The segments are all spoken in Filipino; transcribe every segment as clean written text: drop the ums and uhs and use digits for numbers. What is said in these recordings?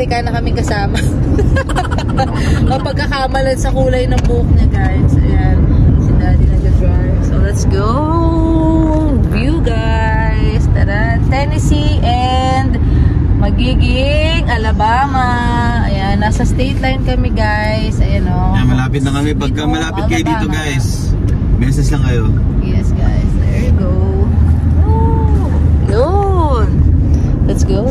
Amerikana kaming kasama. Mapagkakamalan sa kulay ng buhok niya, guys. Ayan. Si Daddy nag-drive. So, let's go! View, guys! Tara! Tennessee and magiging Alabama. Ayan. Nasa state line kami, guys. Ayan, o. Ayan, malapit na kami. Pagka malapit kayo dito, guys, message lang kayo. Yes, guys. There you go. Yun! Let's go!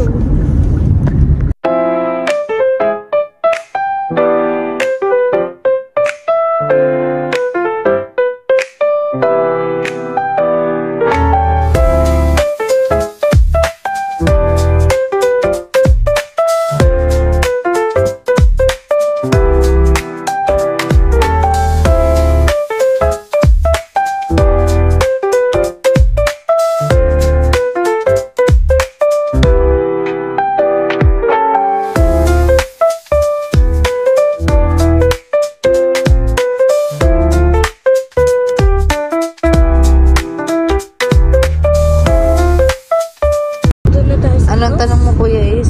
Anong tanong mo, Kuya Is?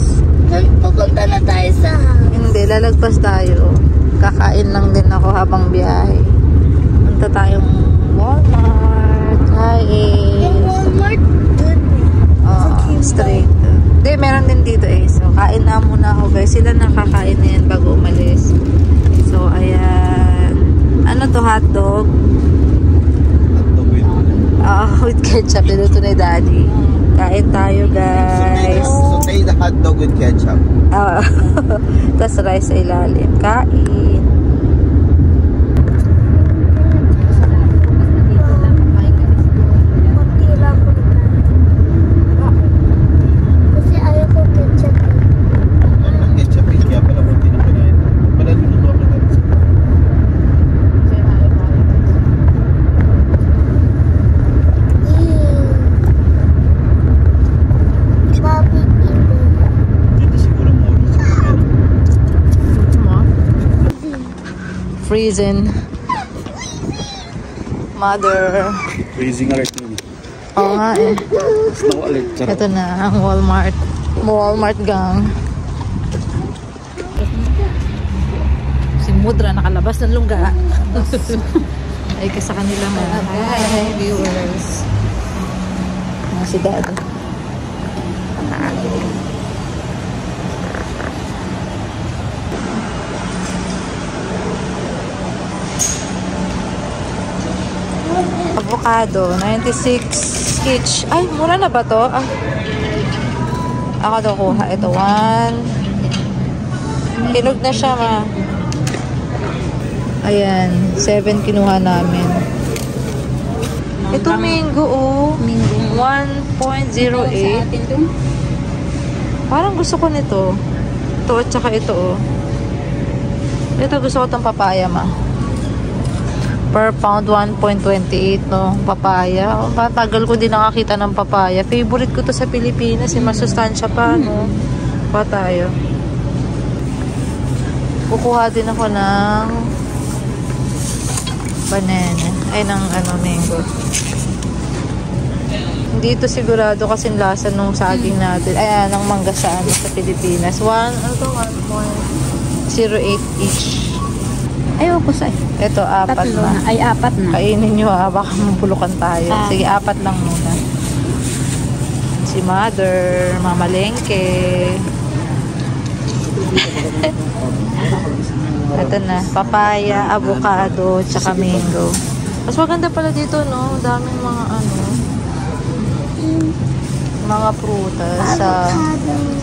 Pupunta na tayo sa house. Hindi, lalagpas tayo. Kakain lang din ako habang biyahe. Punta tayong Walmart. Kain. Yung Walmart, good. Straight. Hindi, meron din dito eh. So, kain na muna ako, guys. Sila nakakain na yan bago umalis. So, ayan. Ano to, hotdog? Hotdog With ketchup. Niluto na Daddy. Kain tayo, guys. So, say the hotdog with ketchup. Tapos rice sa ilalim. Kain. Kasi ayaw ko ketchup. Ketchup, kaya pala munti na kinain. Pala luto ako na. Dito siguro mo. Freezing. Mother. Freezing alert nun. Oo nga eh. Snow alert. Ito na ang Walmart. Walmart gang. Si Mudra nakalabas ng lungga. Ay ka sa kanila mga hi viewers. Si Dad. Avocado, 96 each. Ay, mura na ba to? Ako daw kuha. Ito, 1. Hinog na siya, ma. Ayan, 7 kinuha namin. Ito, mango, oh. 1.08. Parang gusto ko nito. Ito, at saka ito, oh. Ito, gusto ko itong papaya, ma. Per pound, 1.28, no? Papaya. Oh, tagal ko din nakakita ng papaya. Favorite ko to sa Pilipinas. Masustansya pa, no? Pa tayo. Kukuha din ako ng banana. Ay, ng mango. Hindi ito sigurado kasi lasa nung saging natin. Ayan, ng mangga sa Pilipinas. 1.08 each. Ayaw ko sa'yo. Ito, 4 na. Ay, 4 na. Kainin nyo ha, baka mapulukan tayo. Sige, 4 lang muna. Si Mother, mamalengke. Ito na, papaya, avocado, tsaka mango. Mas maganda pala dito, no? Daming mga mga prutas sa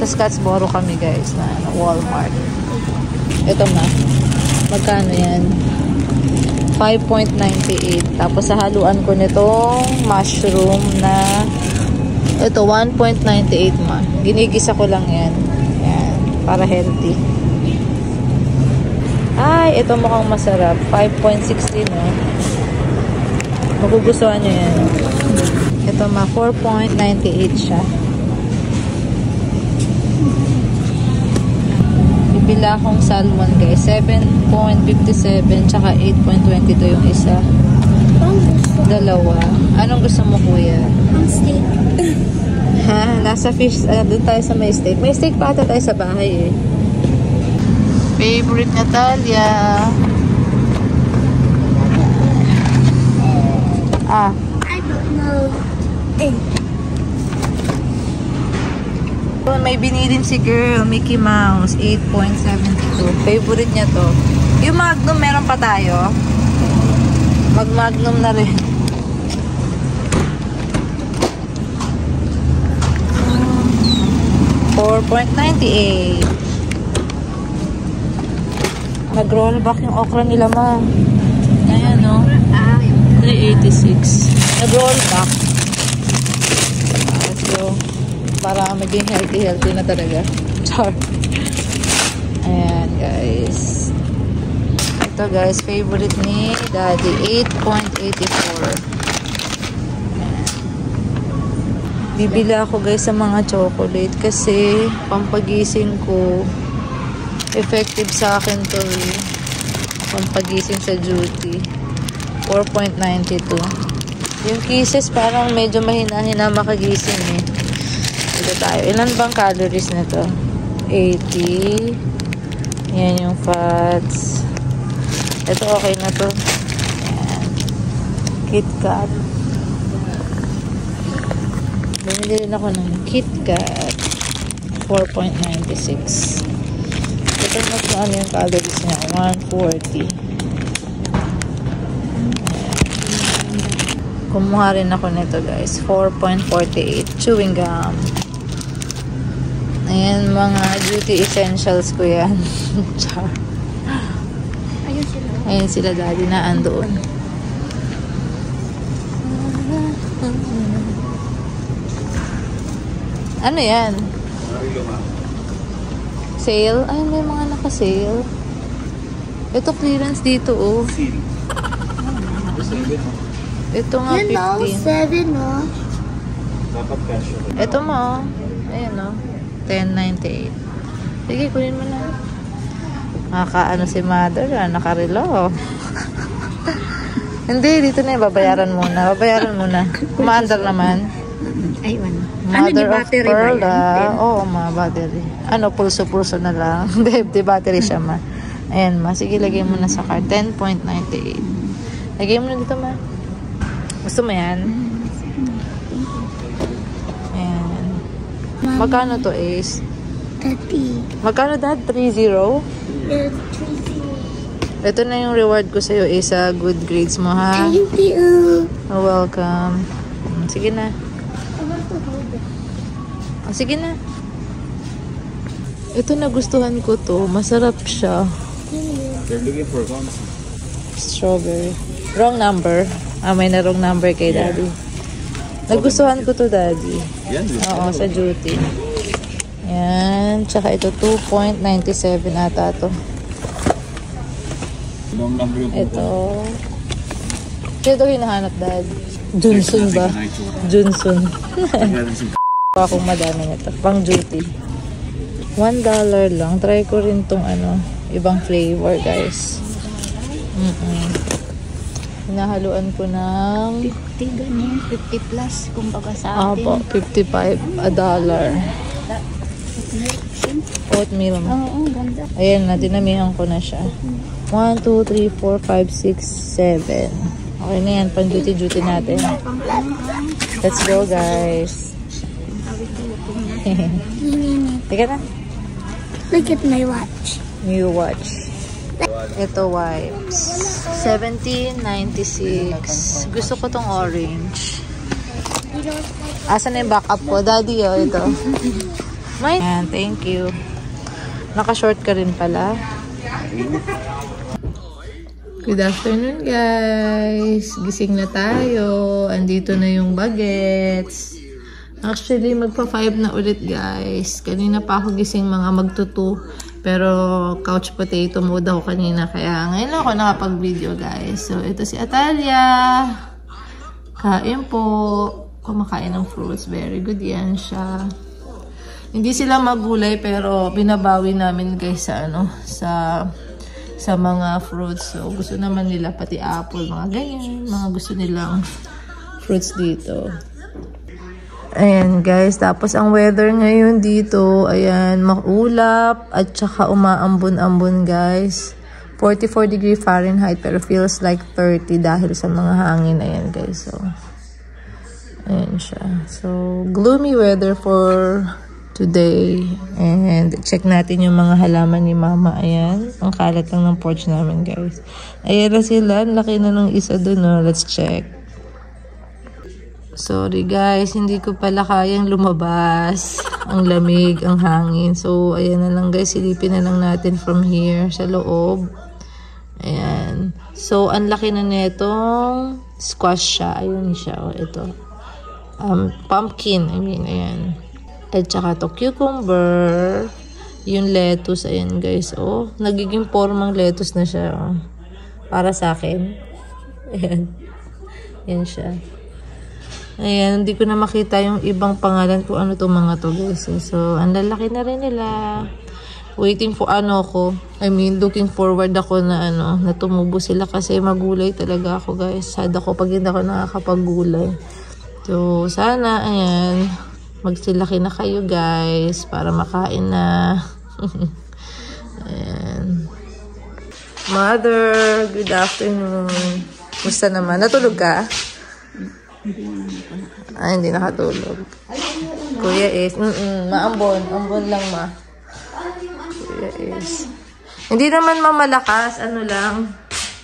Scottsboro kami, guys, na Walmart. Ito na. Magkano yan? 5.98. Tapos sa haluan ko nitong mushroom na ito 1.98 ma. Ginigisa ko lang yan. Yan. Para healthy. Ay, ito mukhang masarap. 5.16 no. Magugustuhan nyo yan. Ito ma, 4.98 siya. Bibila akong salmon guys. 7.57 tsaka 8.22 yung isa. Dalawa. Anong gusto mo kuya? Ang steak. Ha? Nasa fish, doon tayo sa may steak. May steak pa ata tayo sa bahay eh. Favorite Natalia. Ah. I don't know. May binilin si girl, Mickey Mouse, 8.72. Favorite niya to. Yung Magnum, meron pa tayo. Mag-Magnum na rin. $4.98. Nag-rollback yung okra nila, ma. Ayan, no? $3.86. Nag-rollback. So, para maging healthy na talaga. Char. Ayan, guys. Ito, guys, favorite ni Daddy, 8.84. Bibili ako, guys, sa mga chocolate kasi pampagising ko. Effective sa akin to, eh. Pampagising sa duty. 4.92. Yung kisses parang medyo mahina-hina makagising, eh. Ito tayo. Ilan bang calories nito? 80. Yan yung fats. Ito okay na to. Ayan. KitKat. Bumili rin ako ng KitKat. 4.96. Ito mas ano yung calories niya. 140. Kumuha rin ako nito, guys. 4.48. Chewing gum. Ayan, mga beauty essentials ko yan. Char. Ayan sila, Daddy, na andoon. Ano yan? Sale? Ay, may mga naka-sale. Ito clearance dito, oh. Ito nga, 15. 7, no? Dapat cash. Ito mo, ayan, no? 10.98. Sige, kunin mo na. Nakaano si mother, nakarelo. Hindi, dito na yung babayaran muna. Babayaran muna. Kumaandar naman. Ay, ano? Mother of pearl, ba? Oo, ma, battery. Ano, pulso-pulso na lang. Hindi, battery siya, ma. Ayan, ma. Sige, lagay mo na sa card. 10.98. Lagay mo na dito, ma. Gusto mo yan? Ayan. Magkano to, Ace? 30. Magkano, Dad? 3-0? Yes, 30. Ito na yung reward ko sa'yo, Ace, sa good grades mo, ha? Thank you. Oh, welcome. Sige na. Oh, sige na. Ito nagustuhan ko to. Masarap siya. They're looking for gums. Strawberry. Wrong number. May na wrong number kay Daddy. Nagustuhan ko to, Daddy. Yan. Oo, sa duty. Yan. Tsaka ito, 2.97 ata to. Long number yung Ito. Ito hinahanap, Dad. Johnson ba? Johnson. Akong madami nito. Pang duty. $1 lang. Try ko rin tong ano, ibang flavor, guys. Hinahaluan ko ng 50 ganyan. 50 plus. Kumbaga sa atin. Apo, $55. Oatmeal. Oo, ganda. Ayan na, dinamihan ko na siya. 1, 2, 3, 4, 5, 6, 7. Okay na yan, pang duty natin. Let's go, guys. Teka na. Look at my watch. New watch. Ito, wipes. $17.96. Gusto ko tong orange. Asan na yung backup ko? Daddy, oh, ito. Ayan, thank you. Naka-short ka rin pala. Good afternoon, guys. Gising na tayo. Andito na yung bagets. Actually, magpa-5 na ulit, guys. Kanina pa ako gising mga magtutu. Pero couch potato mode ako kanina. Kaya ngayon ako nakapag-video, guys. So, ito si Atalia. Kain po. Kumakain ng fruits. Very good yan siya. Hindi sila magulay pero binabawi namin, guys, sa ano, sa mga fruits. So, gusto naman nila pati apple, mga ganyan. Mga gusto nilang fruits dito. Ayan guys, tapos ang weather ngayon dito, ayan, maulap at saka umaambon-ambon guys. 44 degree Fahrenheit pero feels like 30 dahil sa mga hangin. Ayan guys, so ayan siya. So, gloomy weather for today. And check natin yung mga halaman ni Mama. Ayan, ang kalat lang ng porch namin guys. Ayan na sila, laki na ng isa dun, no? Let's check. Sorry guys, hindi ko pala kayang lumabas. Ang lamig, ang hangin. So, ayan na lang guys, silipin na lang natin from here sa loob. Ayan. So, ang laki na netong squash siya. Ayun siya, oh, ito. Pumpkin, I mean, ayan. At saka to cucumber. Yung lettuce, ayan guys, oh. Nagiging formang lettuce na siya, oh. Para sa akin. Ayan. Ayan siya. Ayan, hindi ko na makita yung ibang pangalan kung ano itong mga to guys. So, ang lalaki na rin nila. Waiting for looking forward ako na na tumubo sila kasi magulay talaga ako guys. Sad ako pag hindi ako nakakapagulay. So, sana, ayan, magsilaki na kayo guys para makain na. Ayan. Mother, good afternoon. Musta naman? Natulog ka? Ay, hindi nakatulog. Kuya is, maambon. Ambon lang, ma. Kuya is. Hindi naman mamalakas. Ano lang.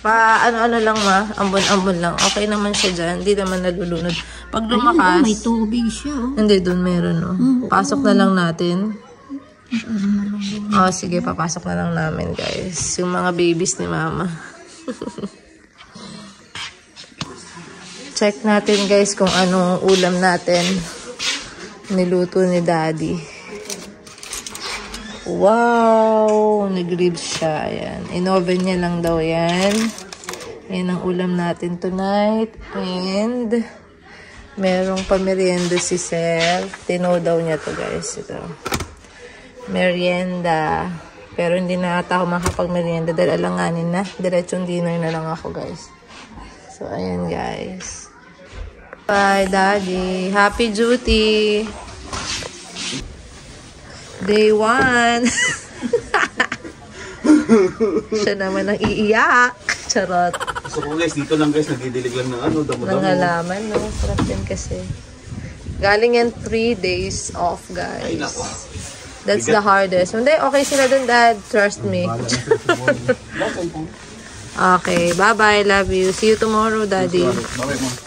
Ano lang, ma. Ambon lang. Okay naman siya dyan. Hindi naman nalulunod. Pag lumakas. May tubig siya. Hindi, doon meron, no. Pasok na lang natin. Sige, papasok na lang namin, guys. Yung mga babies ni Mama. Check natin guys kung anong ulam natin niluto ni Daddy. Wow! Nag-ribs siya. Ayan. In-oven niya lang daw yan. Yan ang ulam natin tonight. And merong pamerienda si Sir. Tino daw niya to guys. Ito. Merienda. Pero hindi na ata ako makapag-merienda dahil alanganin na. Diretsong dinner na lang ako guys. So, ayan guys. Bye, Daddy. Happy duty. Day 1. Siya naman ang iiyak. Charot. So kung guys, dito lang guys, nagdidilig lang ng damo-damo. Ng halaman, no? Sarap din kasi. Galing yan 3 days off, guys. Ay, nako. That's the hardest. Hindi, okay sila dun, Dad. Trust me. Okay, bye-bye. Love you. See you tomorrow, Daddy. Bye-bye, Mom.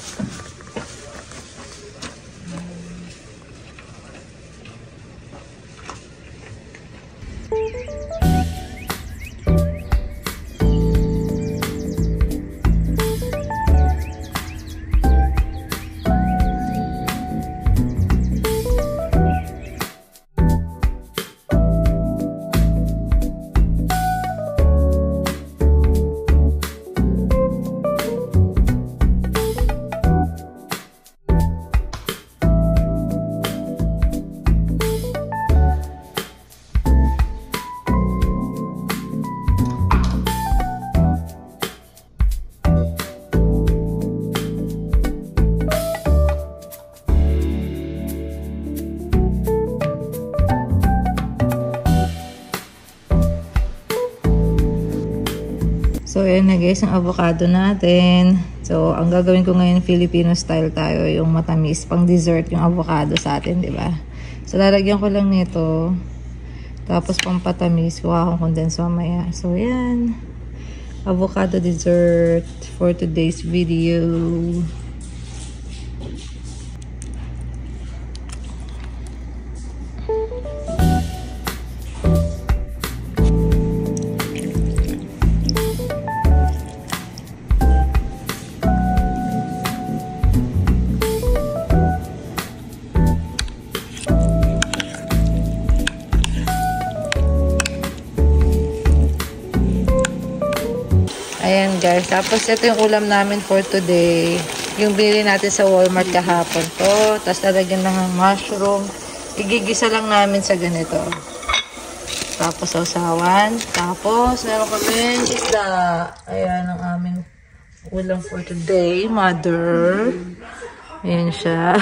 So, ayan na guys, ang avocado natin. So, ang gagawin ko ngayon, Filipino style tayo, yung matamis, pang dessert yung avocado sa atin, di ba? So, lalagyan ko lang nito. Tapos, pang patamis, kuha akong condense mamaya. So, ayan. Avocado dessert for today's video. Ayan guys, tapos ito yung ulam namin for today. Yung binili natin sa Walmart kahapon to. Tapos lalagyan lang ng mushroom. Igigisa lang namin sa ganito. Tapos sausawan. Tapos meron kami isda. Ayan ang aming ulam for today, mother. Ayan siya.